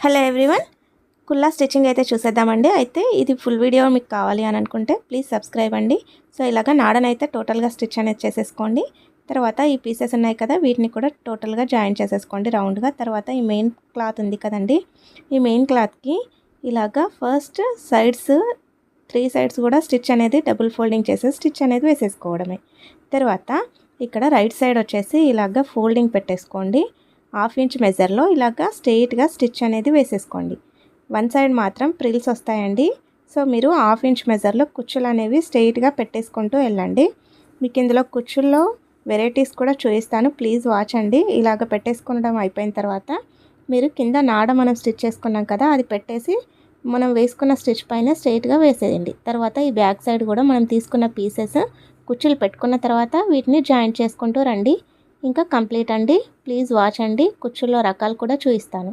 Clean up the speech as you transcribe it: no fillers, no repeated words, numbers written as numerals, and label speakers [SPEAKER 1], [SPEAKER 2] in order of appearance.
[SPEAKER 1] Hello everyone, కుల్లా stitching అయితే చూసేద్దామండి. అయితే ఇది ఫుల్ వీడియో మీకు కావాలి అని అనుకుంటే ప్లీజ్ సబ్స్క్రైబ్ అండి. సో ఇలాగ నాడనైతే టోటల్గా స్టిచ్ అనేది చేసేసుకోండి. తర్వాత ఈ పీసెస్ ఉన్నాయి కదా, వీటిని కూడా టోటల్గా జాయిన్ చేసేసుకోండి రౌండ్గా. తర్వాత ఈ మెయిన్ క్లాత్ ఉంది కదండి, ఈ మెయిన్ క్లాత్కి ఇలాగా ఫస్ట్ సైడ్స్ 3 సైడ్స్ కూడా స్టిచ్ అనేది డబుల్ ఫోల్డింగ్ చేసి స్టిచ్ అనేది వేసేసుకోవడమే. తర్వాత ఇక్కడ రైట్ సైడ్ వచ్చేసి ఇలాగ ఫోల్డింగ్ పెట్టేసుకోండి. 1/2 ఇంచ్ మెజర్లో ఇలాగా స్ట్రెయిట్గా స్టిచ్ అనేది వేసేసుకోండి. వన్ సైడ్ మాత్రం ప్రిల్స్ వస్తాయండి. సో మీరు 1/2 ఇంచ్ మెజర్లో కుచ్చులు అనేవి స్ట్రెయిట్గా పెట్టేసుకుంటూ వెళ్ళండి. మీకు ఇందులో కుచ్చుల్లో వెరైటీస్ కూడా చూపిస్తాను, ప్లీజ్ వాచ్ అండి. ఇలాగ పెట్టేసుకోవడం అయిపోయిన తర్వాత మీరు కింద నాడ మనం స్టిచ్ చేసుకున్నాం కదా, అది పెట్టేసి మనం వేసుకున్న స్టిచ్ పైన స్ట్రెయిట్గా వేసేయండి. తర్వాత ఈ బ్యాక్ సైడ్ కూడా మనం తీసుకున్న పీసెస్ కుచ్చులు పెట్టుకున్న తర్వాత వీటిని జాయింట్ చేసుకుంటూ రండి. ఇంకా కంప్లీట్ అండి. ప్లీజ్ వాచ్ అండి. కుచ్చుల్లో రకాలు కూడా చూపిస్తాను.